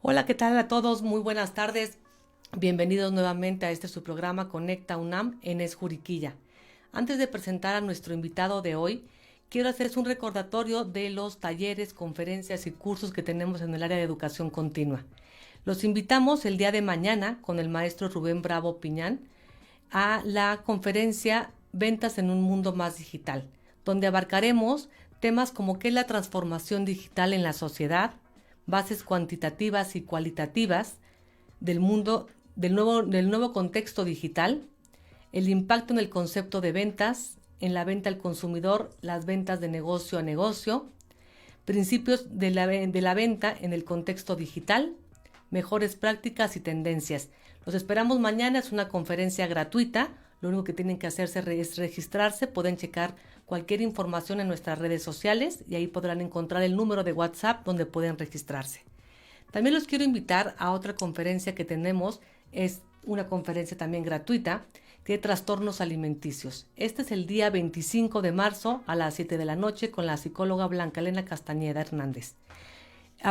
Hola, ¿qué tal a todos? Muy buenas tardes. Bienvenidos nuevamente a este su programa Conecta UNAM en Juriquilla. Antes de presentar a nuestro invitado de hoy, quiero hacerles un recordatorio de los talleres, conferencias y cursos que tenemos en el área de educación continua. Los invitamos el día de mañana con el maestro Rubén Bravo Piñán a la conferencia Ventas en un mundo más digital, donde abarcaremos temas como qué es la transformación digital en la sociedad, bases cuantitativas y cualitativas del mundo del nuevo contexto digital, el impacto en el concepto de ventas, en la venta al consumidor, las ventas de negocio a negocio, principios de la venta en el contexto digital, mejores prácticas y tendencias. Los esperamos mañana, es una conferencia gratuita, lo único que tienen que hacerse es registrarse, pueden checar cualquier información en nuestras redes sociales y ahí podrán encontrar el número de WhatsApp donde pueden registrarse. También los quiero invitar a otra conferencia que tenemos, es una conferencia también gratuita, de trastornos alimenticios. Este es el día 25 de marzo a las 7 de la noche con la psicóloga Blanca Elena Castañeda Hernández.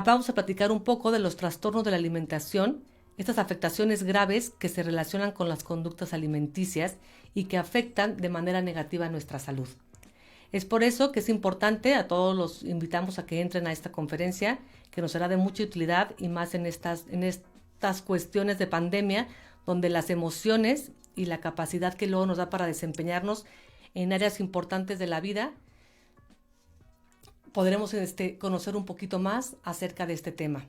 Vamos a platicar un poco de los trastornos de la alimentación, estas afectaciones graves que se relacionan con las conductas alimenticias y que afectan de manera negativa a nuestra salud. Es por eso que es importante, a todos los invitamos a que entren a esta conferencia, que nos será de mucha utilidad y más en estas cuestiones de pandemia, donde las emociones y la capacidad que luego nos da para desempeñarnos en áreas importantes de la vida, podremos conocer un poquito más acerca de este tema.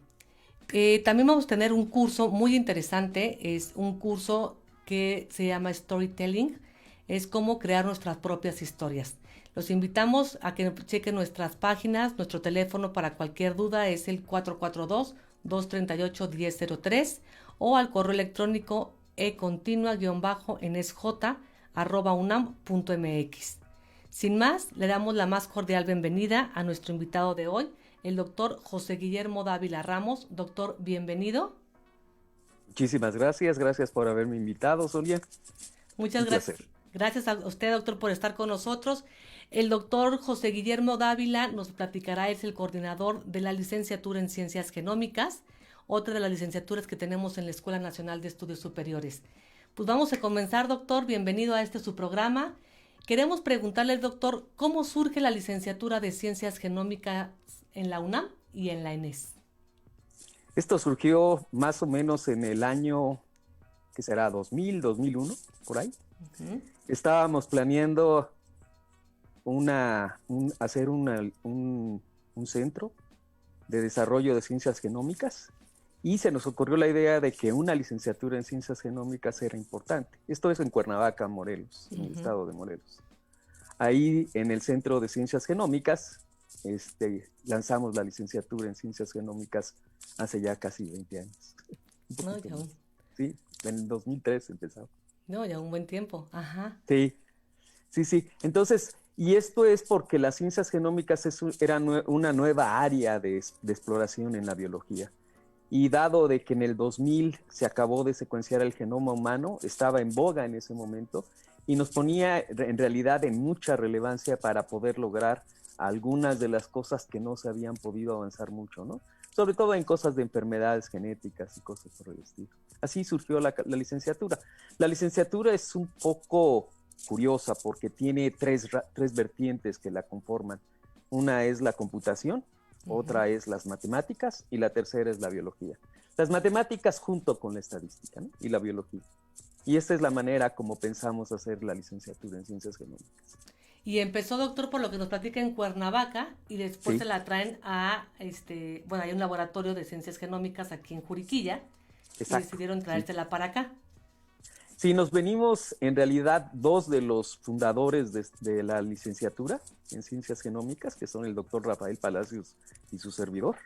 También vamos a tener un curso muy interesante, es un curso que se llama Storytelling, es cómo crear nuestras propias historias. Los invitamos a que chequen nuestras páginas, nuestro teléfono para cualquier duda es el 442-238-1003 o al correo electrónico econtinua-enesj@unam.mx. Sin más, le damos la más cordial bienvenida a nuestro invitado de hoy, el doctor José Guillermo Dávila Ramos. Doctor, bienvenido. Muchísimas gracias por haberme invitado, Sonia. Muchas Un gracias. placer. Gracias a usted, doctor, por estar con nosotros. El doctor José Guillermo Dávila nos platicará, es el coordinador de la licenciatura en Ciencias Genómicas, otra de las licenciaturas que tenemos en la Escuela Nacional de Estudios Superiores. Pues vamos a comenzar, doctor. Bienvenido a su programa. Queremos preguntarle, doctor, ¿cómo surge la licenciatura de Ciencias Genómicas en la UNAM y en la ENES? Esto surgió más o menos en el año, ¿qué será? 2001, por ahí. Uh-huh. Estábamos planeando hacer un centro de desarrollo de ciencias genómicas y se nos ocurrió la idea de que una licenciatura en ciencias genómicas era importante. Esto es en Cuernavaca, Morelos, en el estado de Morelos. Ahí en el Centro de Ciencias Genómicas lanzamos la licenciatura en Ciencias Genómicas hace ya casi 20 años. No, ya Sí, en el 2003 empezamos. no, ya un buen tiempo. Ajá. Sí, sí. Entonces, y esto es porque las ciencias genómicas era una nueva área de exploración en la biología. Y dado de que en el 2000 se acabó de secuenciar el genoma humano, estaba en boga en ese momento y nos ponía en realidad en mucha relevancia para poder lograr algunas de las cosas que no se habían podido avanzar mucho, ¿no? Sobre todo en cosas de enfermedades genéticas y cosas por el estilo. Así surgió la licenciatura. La licenciatura es un poco curiosa porque tiene tres vertientes que la conforman. Una es la computación, otra es las matemáticas y la tercera es la biología. Las matemáticas junto con la estadística, ¿no? Y la biología. Y esta es la manera como pensamos hacer la licenciatura en ciencias genómicas. Y empezó, doctor, por lo que nos platica en Cuernavaca y después Sí, se la traen a, bueno, hay un laboratorio de ciencias genómicas aquí en Juriquilla y exacto. decidieron Sí. traérsela para acá. Sí, nos venimos en realidad dos de los fundadores de la licenciatura en ciencias genómicas, que son el doctor Rafael Palacios y su servidor.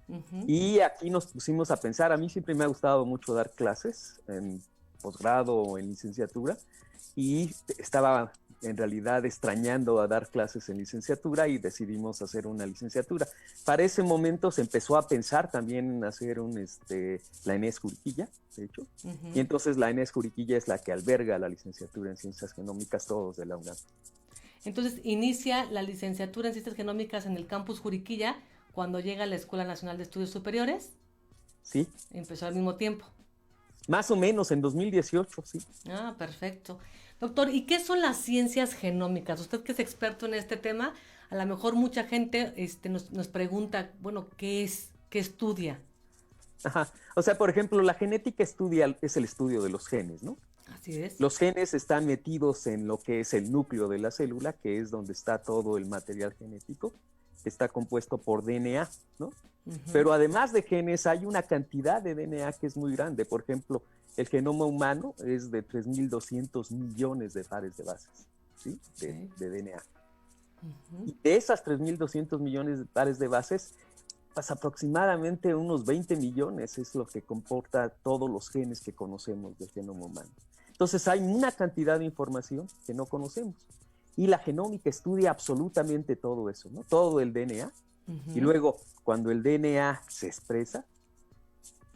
Uh-huh. Y aquí nos pusimos a pensar, a mí siempre me ha gustado mucho dar clases en posgrado o en licenciatura y estaba en realidad extrañando a dar clases en licenciatura y decidimos hacer una licenciatura. Para ese momento se empezó a pensar también en hacer la ENES Juriquilla, de hecho, y Uh-huh. entonces la ENES Juriquilla es la que alberga la licenciatura en Ciencias Genómicas todos de la UNAM. Entonces inicia la licenciatura en ciencias genómicas en el campus Juriquilla cuando llega a la Escuela Nacional de Estudios Superiores. ¿sí? Empezó al mismo tiempo. Más o menos en 2018, sí. Ah, perfecto. Doctor, ¿y qué son las ciencias genómicas? Usted que es experto en este tema, a lo mejor mucha gente nos pregunta, bueno, ¿qué es? ¿Qué estudia? Ajá. O sea, por ejemplo, la genética es el estudio de los genes, ¿no? Así es. Los genes están metidos en lo que es el núcleo de la célula, que es donde está todo el material genético. Está compuesto por DNA, ¿no? Pero además de genes, hay una cantidad de DNA que es muy grande. Por ejemplo, el genoma humano es de 3.200 millones de pares de bases, ¿sí? De DNA. Y de esas 3.200 millones de pares de bases, pues aproximadamente unos 20 millones es lo que comporta todos los genes que conocemos del genoma humano. Entonces hay una cantidad de información que no conocemos. Y la genómica estudia absolutamente todo eso, ¿no? Todo el DNA. Y luego, cuando el DNA se expresa,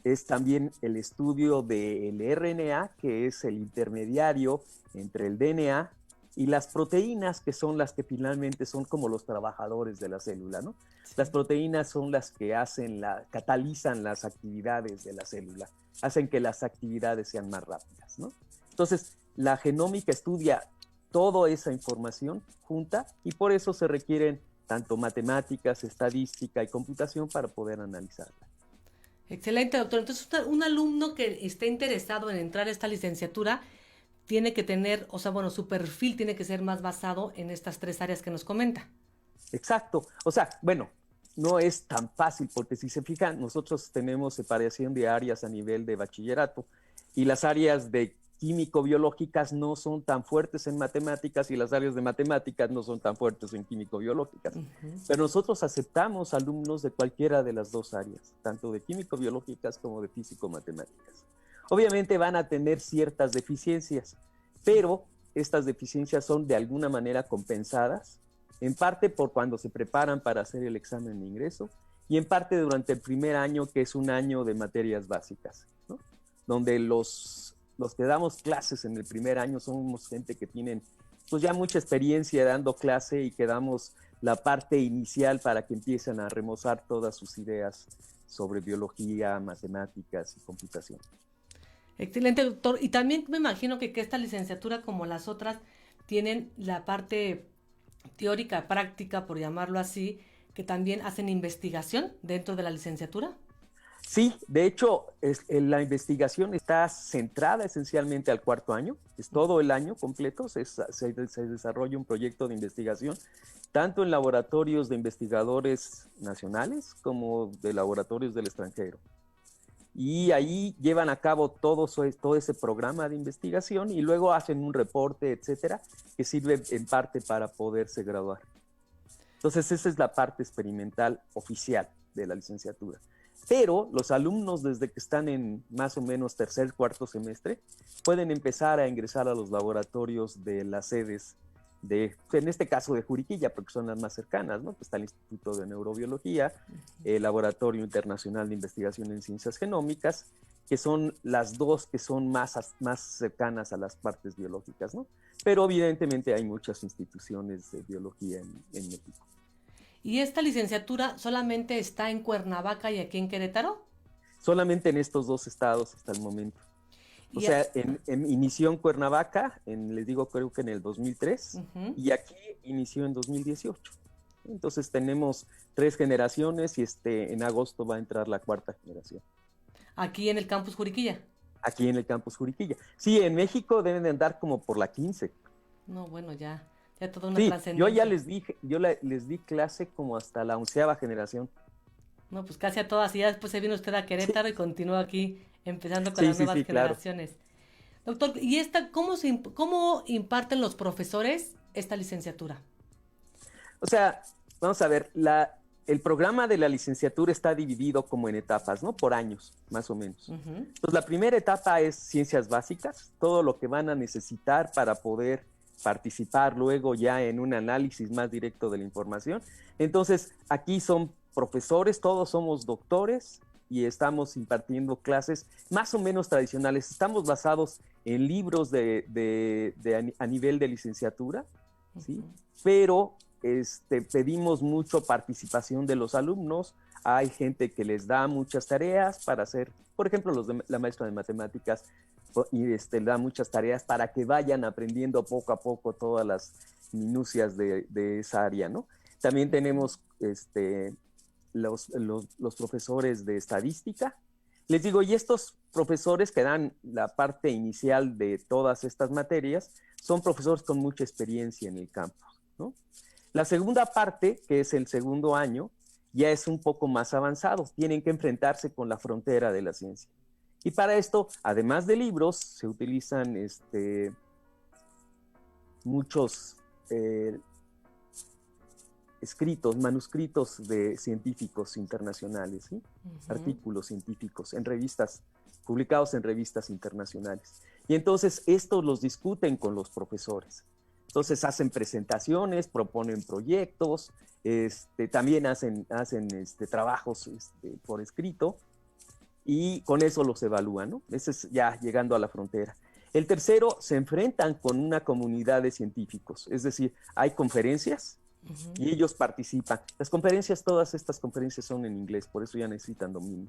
es también el estudio del RNA, que es el intermediario entre el DNA y las proteínas, que son las que finalmente son como los trabajadores de la célula, ¿no? Sí. Las proteínas son las que catalizan las actividades de la célula, hacen que las actividades sean más rápidas, ¿no? Entonces, la genómica estudia toda esa información junta y por eso se requieren tanto matemáticas, estadística y computación para poder analizarla. Excelente, doctor. Entonces, un alumno que esté interesado en entrar a esta licenciatura tiene que tener, o sea, bueno, su perfil tiene que ser más basado en estas tres áreas que nos comenta. Exacto. O sea, bueno, no es tan fácil porque si se fijan, nosotros tenemos separación de áreas a nivel de bachillerato y las áreas de químico-biológicas no son tan fuertes en matemáticas y las áreas de matemáticas no son tan fuertes en químico-biológicas. Pero nosotros aceptamos alumnos de cualquiera de las dos áreas, tanto de químico-biológicas como de físico-matemáticas. Obviamente van a tener ciertas deficiencias, pero estas deficiencias son de alguna manera compensadas, en parte por cuando se preparan para hacer el examen de ingreso y en parte durante el primer año, que es un año de materias básicas, ¿no? Donde los que damos clases en el primer año somos gente que tienen pues ya mucha experiencia dando clase y que damos la parte inicial para que empiecen a remozar todas sus ideas sobre biología, matemáticas y computación. Excelente, doctor. Y también me imagino que esta licenciatura, como las otras, tienen la parte teórica, práctica, por llamarlo así, que también hacen investigación dentro de la licenciatura. Sí, de hecho, la investigación está centrada esencialmente al cuarto año, es todo el año completo, se desarrolla un proyecto de investigación, tanto en laboratorios de investigadores nacionales como de laboratorios del extranjero. Y ahí llevan a cabo todo ese programa de investigación y luego hacen un reporte, etcétera, que sirve en parte para poderse graduar. Entonces, esa es la parte experimental oficial de la licenciatura. Pero los alumnos, desde que están en más o menos tercer, cuarto semestre, pueden empezar a ingresar a los laboratorios de las sedes en este caso de Juriquilla, porque son las más cercanas, ¿no? Pues está el Instituto de Neurobiología, el Laboratorio Internacional de Investigación en Ciencias Genómicas, que son las dos que son más cercanas a las partes biológicas, ¿no? Pero evidentemente hay muchas instituciones de biología en México. ¿Y esta licenciatura solamente está en Cuernavaca y aquí en Querétaro? Solamente en estos dos estados hasta el momento. O sea, inició en Cuernavaca, les digo, creo que en el 2003, y aquí inició en 2018. Entonces tenemos 3 generaciones y en agosto va a entrar la 4ª generación. ¿Aquí en el campus Juriquilla? Aquí en el campus Juriquilla. Sí, en México deben de andar como por la 15. No, bueno, ya toda una trascendencia. Yo ya les di clase como hasta la 11ª generación. No, pues casi a todas, y ya después se vino usted a Querétaro y continúa aquí empezando con las nuevas generaciones. Claro. Doctor, ¿y cómo imparten los profesores esta licenciatura? O sea, vamos a ver, el programa de la licenciatura está dividido como en etapas, ¿no? Por años, más o menos. Entonces, la primera etapa es ciencias básicas, todo lo que van a necesitar para poder participar luego ya en un análisis más directo de la información. Entonces, aquí son profesores, todos somos doctores y estamos impartiendo clases más o menos tradicionales. Estamos basados en libros a nivel de licenciatura, ¿sí? Pero pedimos mucho participación de los alumnos hay gente que les da muchas tareas para hacer, por ejemplo, la maestra de matemáticas y da muchas tareas para que vayan aprendiendo poco a poco todas las minucias de esa área, ¿no? También tenemos los profesores de estadística. Les digo, y estos profesores que dan la parte inicial de todas estas materias son profesores con mucha experiencia en el campus, ¿no? La segunda parte, que es el segundo año, ya es un poco más avanzado. Tienen que enfrentarse con la frontera de la ciencia. Y para esto, además de libros, se utilizan muchos escritos, manuscritos de científicos internacionales, ¿sí? Artículos científicos en revistas, publicados en revistas internacionales. Y entonces estos los discuten con los profesores. Entonces hacen presentaciones, proponen proyectos, también hacen trabajos por escrito y con eso los evalúan, ¿no? Ese es ya llegando a la frontera. El tercero, se enfrentan con una comunidad de científicos, es decir, hay conferencias, y ellos participan. Las conferencias, todas estas conferencias son en inglés, por eso ya necesitan dominio,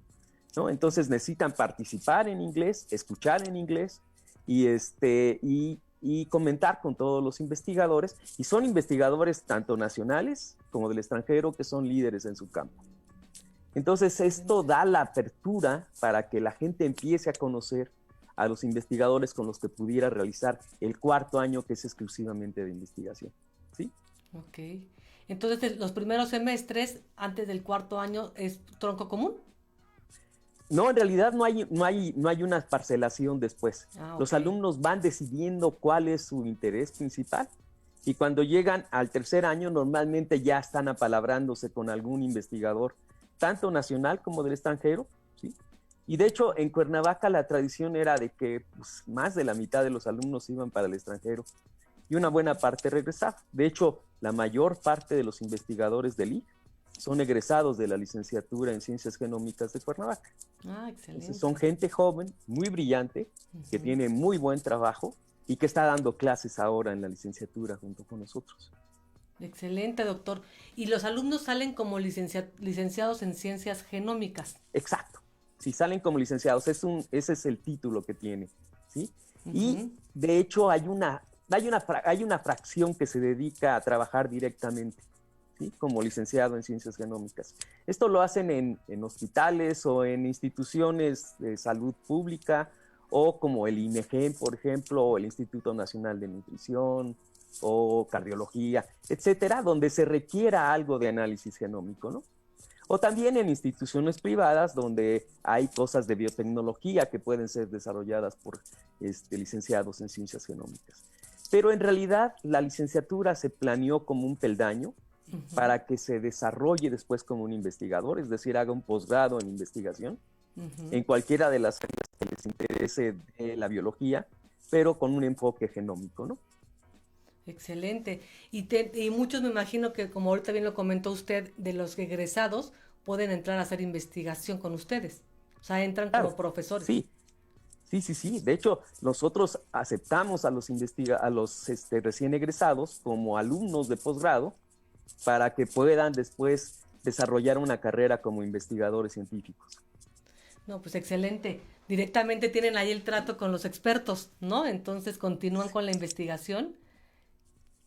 ¿no? Entonces necesitan participar en inglés, escuchar en inglés y comentar con todos los investigadores. Y son investigadores tanto nacionales como del extranjero que son líderes en su campo. Entonces esto da la apertura para que la gente empiece a conocer a los investigadores con los que pudiera realizar el cuarto año, que es exclusivamente de investigación, ¿sí? Ok. Entonces, los primeros semestres, antes del cuarto año, ¿es tronco común? No, en realidad no hay una parcelación después. Ah, Los ok. alumnos van decidiendo cuál es su interés principal y cuando llegan al tercer año normalmente ya están apalabrándose con algún investigador, tanto nacional como del extranjero, ¿sí? Y de hecho en Cuernavaca la tradición era de que pues, más de la mitad de los alumnos iban para el extranjero y una buena parte regresaba. De hecho, la mayor parte de los investigadores del IC son egresados de la licenciatura en Ciencias Genómicas de Cuernavaca. Ah, excelente. Entonces, son gente joven, muy brillante, que tiene muy buen trabajo y que está dando clases ahora en la licenciatura junto con nosotros. Excelente, doctor. Y los alumnos salen como licenciados en Ciencias Genómicas. Exacto. Si salen como licenciados, ese es el título que tiene, ¿sí? Y de hecho hay una fracción que se dedica a trabajar directamente, ¿sí? Como licenciado en Ciencias Genómicas. Esto lo hacen en hospitales o en instituciones de salud pública o como el INEGEN, por ejemplo, o el Instituto Nacional de Nutrición o Cardiología, etcétera, donde se requiera algo de análisis genómico, ¿no? O también en instituciones privadas donde hay cosas de biotecnología que pueden ser desarrolladas por licenciados en ciencias genómicas. Pero en realidad la licenciatura se planeó como un peldaño para que se desarrolle después como un investigador, es decir, haga un posgrado en investigación en cualquiera de las áreas que les interese de la biología, pero con un enfoque genómico, ¿no? Excelente. Y muchos me imagino que, como ahorita bien lo comentó usted, de los egresados pueden entrar a hacer investigación con ustedes. O sea, entran Claro, como profesores. sí. Sí. De hecho, nosotros aceptamos a los recién egresados como alumnos de posgrado para que puedan después desarrollar una carrera como investigadores científicos. No, pues excelente. Directamente tienen ahí el trato con los expertos, ¿no? Entonces continúan con la investigación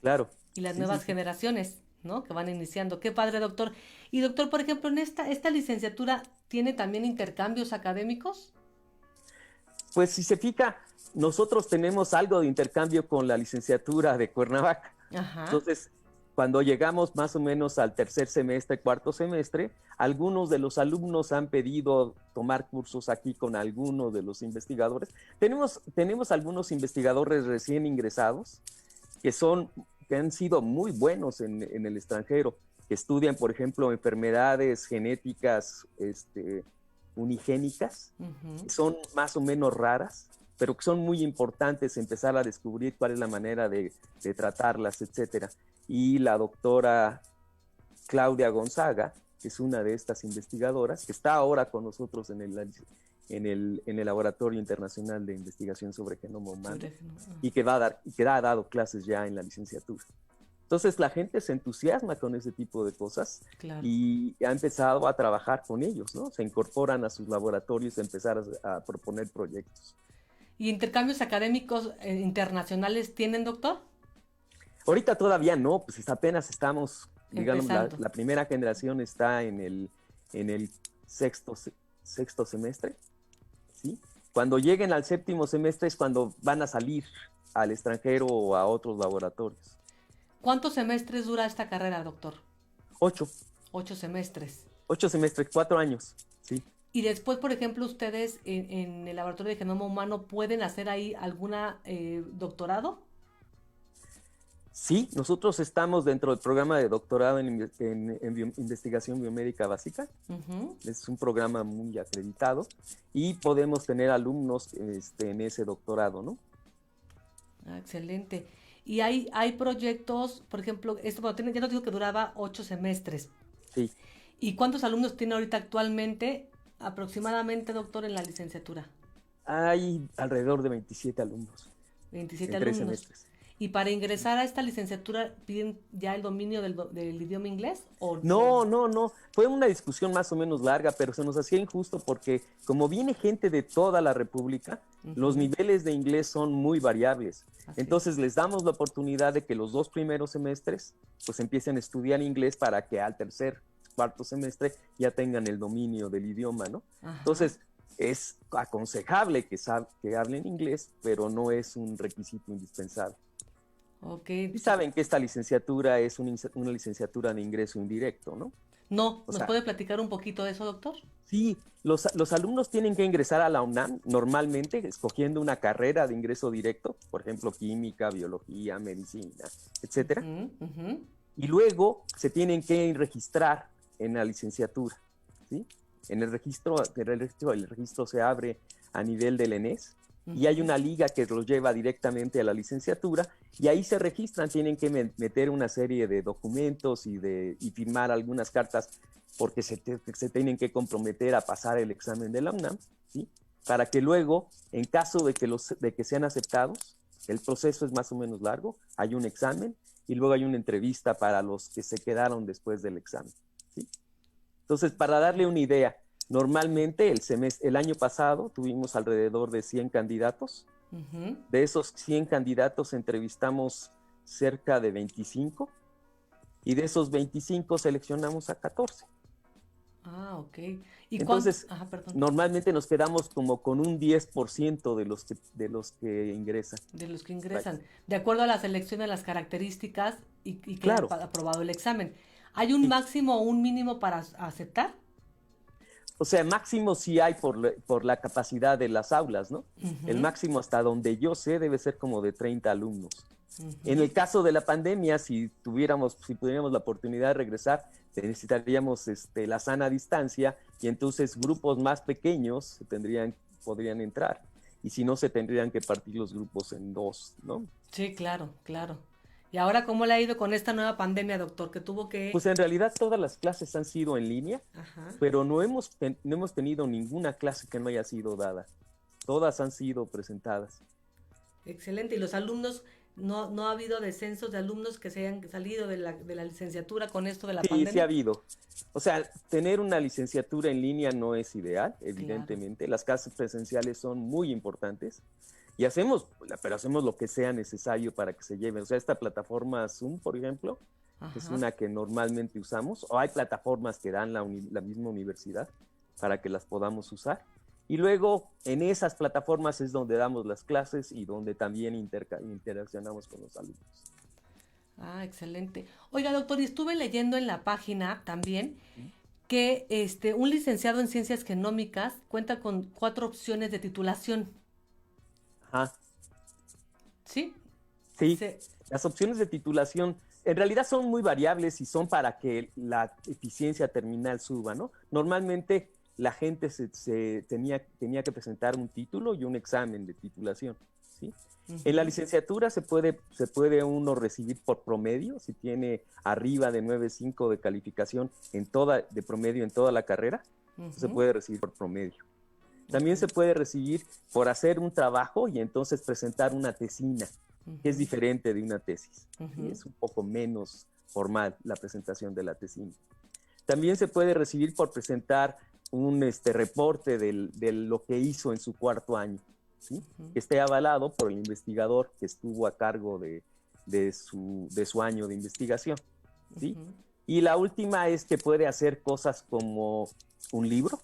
Claro. y las Sí. nuevas generaciones, ¿no? Que van iniciando. Qué padre, doctor. Y doctor, por ejemplo, en esta licenciatura, ¿tiene también intercambios académicos? Pues si se fija, nosotros tenemos algo de intercambio con la licenciatura de Cuernavaca. Ajá. Entonces, cuando llegamos más o menos al tercer semestre, cuarto semestre, algunos de los alumnos han pedido tomar cursos aquí con algunos de los investigadores. Tenemos algunos investigadores recién ingresados que han sido muy buenos en el extranjero, que estudian, por ejemplo, enfermedades genéticas unigénicas, que son más o menos raras, pero que son muy importantes empezar a descubrir cuál es la manera de tratarlas, etcétera. Y la doctora Claudia Gonzaga, que es una de estas investigadoras, que está ahora con nosotros en el Laboratorio Internacional de Investigación sobre Genoma Humano y que ha dado clases ya en la licenciatura. Entonces la gente se entusiasma con ese tipo de cosas Claro. y ha empezado a trabajar con ellos, ¿no? Se incorporan a sus laboratorios a empezar a proponer proyectos. ¿Y intercambios académicos internacionales tienen, doctor? Ahorita todavía no, pues apenas estamos, digamos, Empezando. la primera generación está en el sexto, sexto semestre, ¿sí? Cuando lleguen al séptimo semestre es cuando van a salir al extranjero o a otros laboratorios. ¿Cuántos semestres dura esta carrera, doctor? Ocho, 8 semestres. 8 semestres, 4 años, ¿sí? Y después, por ejemplo, ustedes en el laboratorio de genoma humano pueden hacer ahí alguna doctorado. Sí, nosotros estamos dentro del programa de doctorado investigación biomédica básica. Ujú. Es un programa muy acreditado y podemos tener alumnos en ese doctorado, ¿no? Ah, excelente. Y hay proyectos, por ejemplo, esto bueno, ya nos dijo que duraba 8 semestres. Sí. ¿Y cuántos alumnos tiene ahorita actualmente aproximadamente, doctor, en la licenciatura? Hay alrededor de 27 alumnos 27 en 3 semestres. ¿Y para ingresar a esta licenciatura piden ya el dominio del idioma inglés? No, no, no. Fue una discusión más o menos larga, pero se nos hacía injusto porque como viene gente de toda la República, los niveles de inglés son muy variables. Así Entonces les damos la oportunidad de que los 2 primeros semestres pues empiecen a estudiar inglés para que al tercer, cuarto semestre ya tengan el dominio del idioma, ¿no? Ajá. Entonces es aconsejable que hablen inglés, pero no es un requisito indispensable. Ok. Y saben que esta licenciatura es una licenciatura de ingreso indirecto, ¿no? No, O ¿nos sea, puede platicar un poquito de eso, doctor? sí, los alumnos tienen que ingresar a la UNAM normalmente escogiendo una carrera de ingreso directo, por ejemplo, química, biología, medicina, etcétera. Ujú, ujú. Y luego se tienen que registrar en la licenciatura, ¿sí? El registro se abre a nivel del ENES y hay una liga que los lleva directamente a la licenciatura y ahí se registran, tienen que meter una serie de documentos y firmar algunas cartas porque se tienen que comprometer a pasar el examen de la UNAM, ¿sí? Para que luego, en caso de que sean aceptados, el proceso es más o menos largo, hay un examen y luego hay una entrevista para los que se quedaron después del examen, ¿sí? Entonces, para darle una idea, normalmente el año pasado tuvimos alrededor de 100 candidatos. Ujú. De esos 100 candidatos entrevistamos cerca de 25 y de esos 25 seleccionamos a 14. Ah, ok. ¿Y cuánto? Entonces, Ajá, perdón. normalmente nos quedamos como con un 10% de los que ingresan. De los que ingresan, de acuerdo a la selección de las características y que hayan Claro, aprobado el examen. ¿Hay un sí. máximo o un mínimo para aceptar? O sea, máximo sí hay por la capacidad de las aulas, ¿no? El Ujú, máximo hasta donde yo sé debe ser como de 30 alumnos. En ujú. el caso de la pandemia, si pudiéramos la oportunidad de regresar, necesitaríamos la sana distancia y entonces grupos más pequeños podrían entrar. Y si no, se tendrían que partir los grupos en dos, ¿no? Sí, claro, claro. ¿Y ahora cómo le ha ido con esta nueva pandemia, doctor? Que tuvo que... Pues en realidad todas las clases han sido en línea, Ajá, pero no hemos tenido ninguna clase que no haya sido dada. Todas han sido presentadas. excelente. ¿Y los alumnos, no ha habido descensos de alumnos que se hayan salido de la licenciatura con esto de la Sí, sí ha pandemia? habido. O sea, tener una licenciatura en línea no es ideal, Claro, evidentemente. Las clases presenciales son muy importantes pero hacemos lo que sea necesario para que se lleven. O sea, esta plataforma Zoom, por ejemplo, es ajá. una que normalmente usamos, o hay plataformas que dan la misma universidad para que las podamos usar. Y luego en esas plataformas es donde damos las clases y donde también interaccionamos con los alumnos. Ah, excelente. Oiga, doctor, y estuve leyendo en la página también que un licenciado en ciencias genómicas cuenta con 4 opciones de titulación. Ajá. ¿Sí? Sí, Se, las opciones de titulación en realidad son muy variables y son para que la eficiencia terminal suba, ¿no? Normalmente la gente tenía que presentar un título y un examen de titulación, ¿sí? En la Ujú, licenciatura se puede uno recibir por promedio, si tiene arriba de 9.5 de calificación de promedio en toda la carrera, se ujú, puede recibir por promedio. ok. También se puede recibir por hacer un trabajo y entonces presentar una tesina. que es diferente de una tesis. Uh-huh. Es un poco menos formal la presentación de la tesina. También se puede recibir por presentar un reporte de lo que hizo en su cuarto año, ¿sí? Uh-huh. Que esté avalado por el investigador que estuvo a cargo de su año de investigación, ¿sí? Uh-huh. Y la última es que puede hacer cosas como un libro,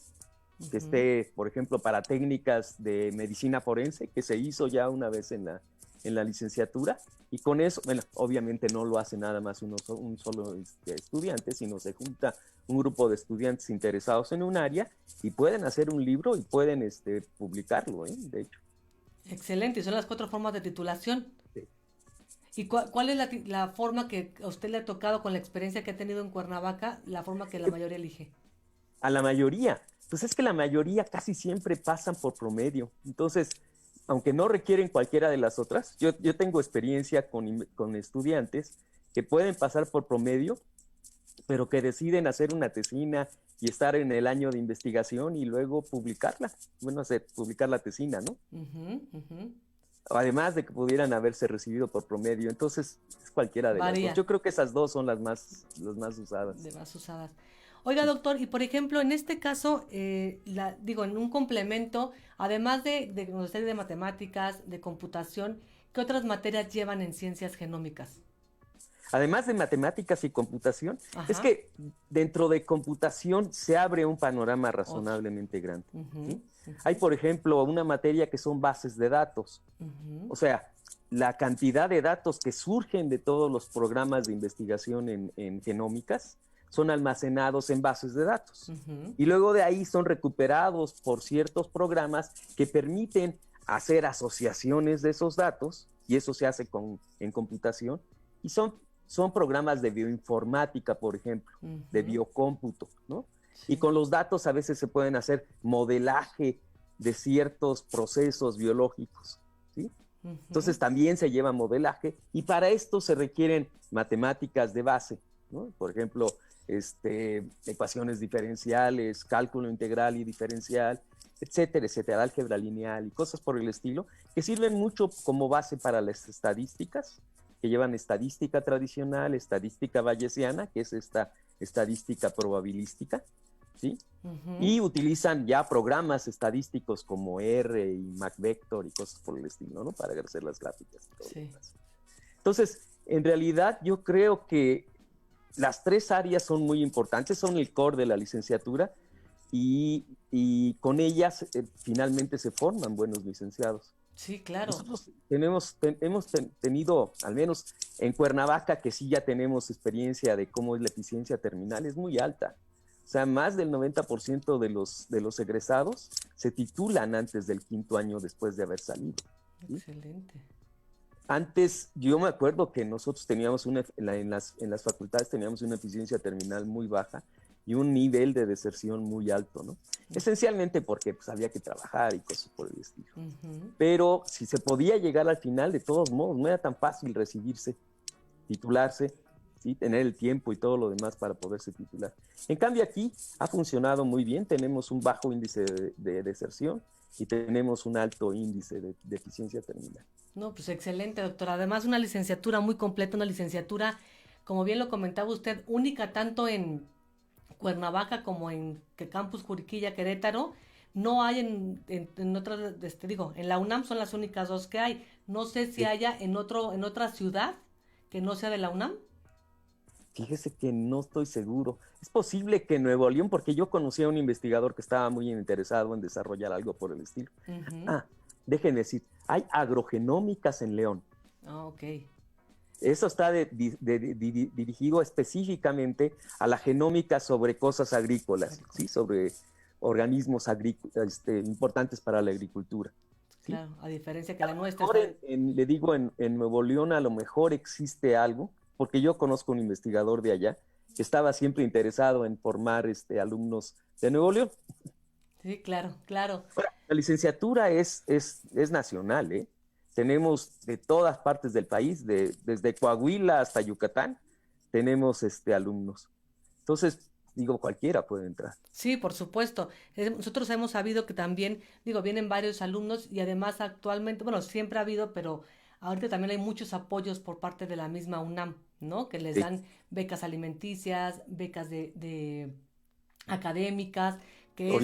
que esté, por ejemplo, para técnicas de medicina forense, que se hizo ya una vez en la licenciatura, y con eso, bueno, obviamente no lo hace nada más un solo estudiante, sino se junta un grupo de estudiantes interesados en un área y pueden hacer un libro y pueden publicarlo, de hecho. Excelente, y son las 4 formas de titulación. Sí. ¿Y cuál es la forma que a usted le ha tocado con la experiencia que ha tenido en Cuernavaca, la forma que la mayoría elige? A la mayoría, pues es que la mayoría casi siempre pasan por promedio. Entonces, aunque no requieren cualquiera de las otras, yo tengo experiencia con estudiantes que pueden pasar por promedio, pero que deciden hacer una tesina y estar en el año de investigación y luego publicarla. Bueno, publicar la tesina, ¿no? Uh-huh, uh-huh. Además de que pudieran haberse recibido por promedio. Entonces, es cualquiera de las dos. Yo creo que esas dos son las más usadas. De más usadas. Oiga, doctor, y por ejemplo, en este caso, en un complemento, además de matemáticas, de computación, ¿qué otras materias llevan en ciencias genómicas? Además de matemáticas y computación, Ajá. es que dentro de computación se abre un panorama razonablemente grande. Uh-huh, ¿sí? uh-huh. Hay, por ejemplo, una materia que son bases de datos. Uh-huh. O sea, la cantidad de datos que surgen de todos los programas de investigación en genómicas son almacenados en bases de datos. Uh-huh. Y luego de ahí son recuperados por ciertos programas que permiten hacer asociaciones de esos datos, y eso se hace en computación, y son programas de bioinformática, por ejemplo, uh-huh. de biocómputo, ¿no? Sí. Y con los datos a veces se pueden hacer modelaje de ciertos procesos biológicos, ¿sí? Uh-huh. Entonces también se lleva modelaje, y para esto se requieren matemáticas de base, ¿no? Por ejemplo, ecuaciones diferenciales, cálculo integral y diferencial, etcétera, etcétera, álgebra lineal y cosas por el estilo, que sirven mucho como base para las estadísticas, que llevan estadística tradicional, estadística bayesiana, que es esta estadística probabilística, ¿sí? Uh-huh. Y utilizan ya programas estadísticos como R y MacVector y cosas por el estilo, ¿no? Para hacer las gráficas y todo lo demás. Entonces, en realidad yo creo que las tres áreas son muy importantes, son el core de la licenciatura y con ellas finalmente se forman buenos licenciados. Sí, claro. Nosotros hemos tenido, al menos en Cuernavaca, que sí ya tenemos experiencia de cómo es la eficiencia terminal, es muy alta. O sea, más del 90% de los egresados se titulan antes del 5º año después de haber salido. ¿sí? Excelente. Antes, yo me acuerdo que nosotros teníamos en las facultades teníamos una eficiencia terminal muy baja y un nivel de deserción muy alto, ¿no? Uh-huh. Esencialmente porque pues, había que trabajar y cosas por el estilo. Uh-huh. Pero si se podía llegar al final, de todos modos, no era tan fácil recibirse, titularse, ¿sí? Tener el tiempo y todo lo demás para poderse titular. En cambio aquí ha funcionado muy bien, tenemos un bajo índice de deserción y tenemos un alto índice de eficiencia terminal. No, pues excelente, doctor. Además, una licenciatura muy completa, una licenciatura, como bien lo comentaba usted, única tanto en Cuernavaca como en Campus Juriquilla, Querétaro. No hay en otras, en la UNAM son las únicas dos que hay. No sé si haya en otra ciudad que no sea de la UNAM. Fíjese que no estoy seguro. Es posible que en Nuevo León, porque yo conocí a un investigador que estaba muy interesado en desarrollar algo por el estilo. Uh-huh. Déjenme decir, hay agrogenómicas en León. Ok. Eso está dirigido específicamente a la genómica sobre cosas agrícolas, ¿sí? Sobre organismos importantes para la agricultura. ¿sí? Claro, a diferencia que la nuestra. Le digo, en Nuevo León a lo mejor existe algo, porque yo conozco un investigador de allá que estaba siempre interesado en formar alumnos de Nuevo León. Sí, claro, claro. Ahora, la licenciatura es nacional, ¿eh? Tenemos de todas partes del país, desde Coahuila hasta Yucatán, tenemos alumnos. Entonces, digo, cualquiera puede entrar. Sí, por supuesto. Nosotros hemos sabido que también, vienen varios alumnos y además actualmente, bueno, siempre ha habido, pero ahorita también hay muchos apoyos por parte de la misma UNAM, ¿no? Que les Sí. dan becas alimenticias, becas de académicas, que es,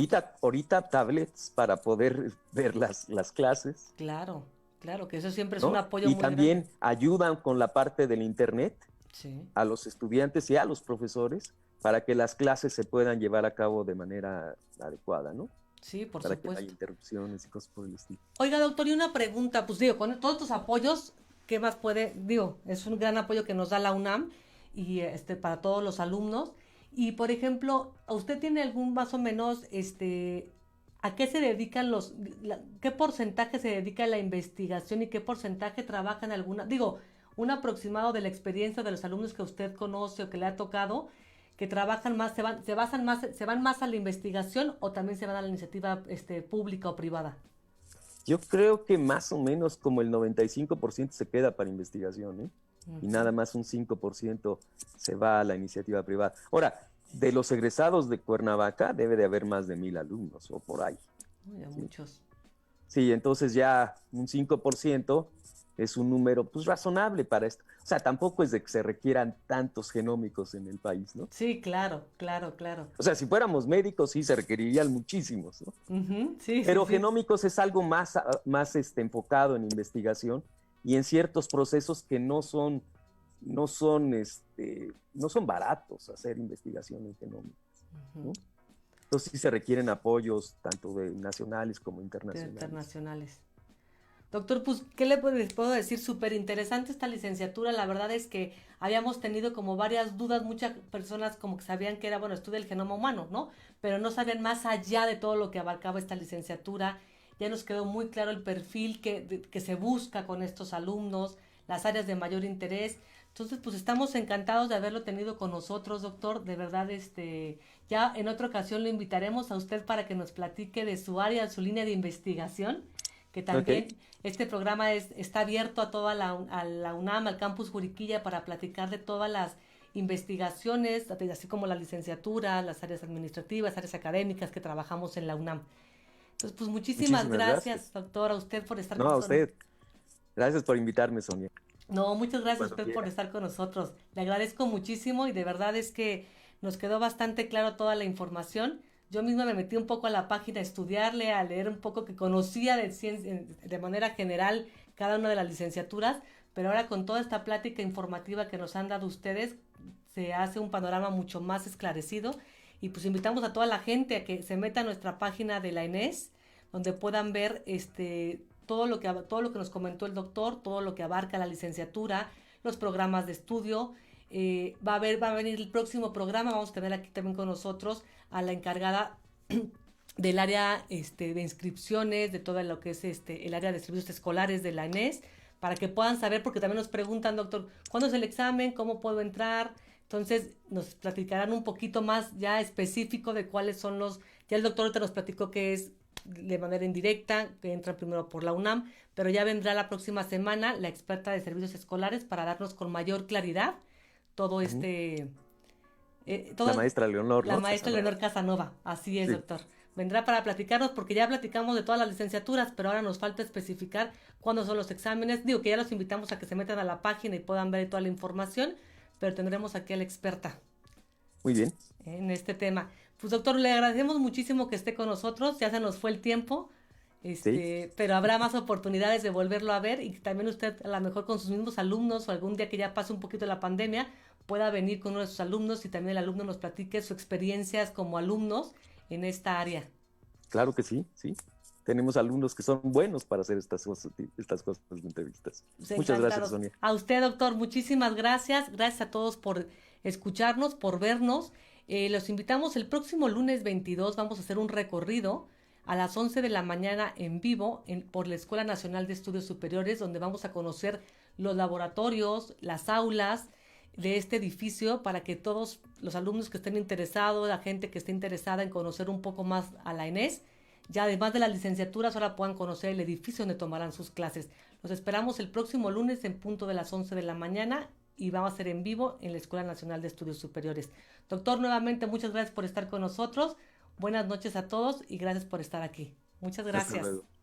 Ahorita tablets para poder ver las clases, claro, claro, que eso siempre es un ¿no? apoyo Y muy grande. también ayudan con la parte del internet Sí, a los estudiantes y a los profesores para que las clases se puedan llevar a cabo de manera adecuada, ¿no? sí, por Para que no haya supuesto. interrupciones y cosas por el estilo. Oiga, doctor, y una pregunta, pues digo, con todos estos apoyos, ¿qué más puede? Digo, es un gran apoyo que nos da la UNAM y para todos los alumnos. Y por ejemplo, ¿usted tiene algún más o menos, a qué se dedican qué porcentaje se dedica a la investigación y qué porcentaje trabaja en alguna, digo, un aproximado de la experiencia de los alumnos que usted conoce o que le ha tocado, que trabajan más, se van más a la investigación o también se van a la iniciativa, pública o privada? Yo creo que más o menos como el 95% se queda para investigación, ¿eh? Y Ujú. nada más un 5% se va a la iniciativa privada. Ahora, de los egresados de Cuernavaca debe de haber más de 1,000 alumnos o por ahí. Uy, a ¿Sí? muchos. Sí, entonces ya un 5% es un número pues razonable para esto. O sea, tampoco es de que se requieran tantos genómicos en el país, ¿no? Sí, claro, claro, claro. O sea, si fuéramos médicos sí se requerirían muchísimos, ¿no? Ujú, sí, sí, Pero sí. genómicos es algo más enfocado en investigación y en ciertos procesos que no son baratos hacer investigación en genómica, Ujú, ¿no? Entonces sí se requieren apoyos tanto de nacionales como internacionales. internacionales. Doctor, pues, ¿qué les puedo decir? Súper interesante esta licenciatura. La verdad es que habíamos tenido como varias dudas. Muchas personas como que sabían que era, bueno, estudia el genoma humano, ¿no? Pero no sabían más allá de todo lo que abarcaba esta licenciatura. Ya nos quedó muy claro el perfil que se busca con estos alumnos, las áreas de mayor interés. Entonces, pues estamos encantados de haberlo tenido con nosotros, doctor. De verdad, ya en otra ocasión lo invitaremos a usted para que nos platique de su área, su línea de investigación, que Ok, también este programa está abierto a toda a la UNAM, al campus Juriquilla, para platicar de todas las investigaciones, así como la licenciatura, las áreas administrativas, áreas académicas que trabajamos en la UNAM. Entonces, pues muchísimas muchísimas gracias, gracias. doctor, a usted por estar No, con a nosotros. usted. Gracias por invitarme, Sonia. No, muchas gracias a Cuando usted por quiera. estar con nosotros. Le agradezco muchísimo y de verdad es que nos quedó bastante claro toda la información. Yo misma me metí un poco a la página a estudiarle, a leer un poco que conocía de manera general cada una de las licenciaturas, pero ahora con toda esta plática informativa que nos han dado ustedes, se hace un panorama mucho más esclarecido y pues invitamos a toda la gente a que se meta a nuestra página de la ENES, donde puedan ver todo lo que nos comentó el doctor, todo lo que abarca la licenciatura, los programas de estudio. Va a venir el próximo programa, vamos a tener aquí también con nosotros a la encargada del área de inscripciones, de todo lo que es el área de servicios escolares de la ENES, para que puedan saber, porque también nos preguntan, doctor, ¿cuándo es el examen? ¿Cómo puedo entrar? Entonces nos platicarán un poquito más ya específico de cuáles son ya el doctor ahorita nos platicó que es de manera indirecta, que entran primero por la UNAM, pero ya vendrá la próxima semana la experta de servicios escolares para darnos con mayor claridad todo Ujú. La todo, maestra Leonor, la ¿no? maestra Casanova. Leonor Casanova, así es, Sí. doctor. Vendrá para platicarnos porque ya platicamos de todas las licenciaturas, pero ahora nos falta especificar cuándo son los exámenes. Digo que ya los invitamos a que se metan a la página y puedan ver toda la información, pero tendremos aquí a la experta Muy bien. en este tema. Pues doctor, le agradecemos muchísimo que esté con nosotros, ya se nos fue el tiempo, Sí. pero habrá más oportunidades de volverlo a ver y que también usted a lo mejor con sus mismos alumnos o algún día que ya pase un poquito la pandemia pueda venir con uno de sus alumnos y también el alumno nos platique sus experiencias como alumnos en esta área. Claro que sí, sí. Tenemos alumnos que son buenos para hacer estas cosas de entrevistas. Pues Muchas gracias, encantados. Sonia. A usted, doctor, muchísimas gracias. Gracias a todos por escucharnos, por vernos. Los invitamos el próximo lunes 22. Vamos a hacer un recorrido a las 11 de la mañana en vivo por la Escuela Nacional de Estudios Superiores, donde vamos a conocer los laboratorios, las aulas de este edificio para que todos los alumnos que estén interesados, la gente que esté interesada en conocer un poco más a la ENES, ya además de las licenciaturas, ahora puedan conocer el edificio donde tomarán sus clases. Los esperamos el próximo lunes en punto de las 11 de la mañana y vamos a ser en vivo en la Escuela Nacional de Estudios Superiores. Doctor, nuevamente muchas gracias por estar con nosotros. Buenas noches a todos y gracias por estar aquí. Muchas Hasta gracias. luego.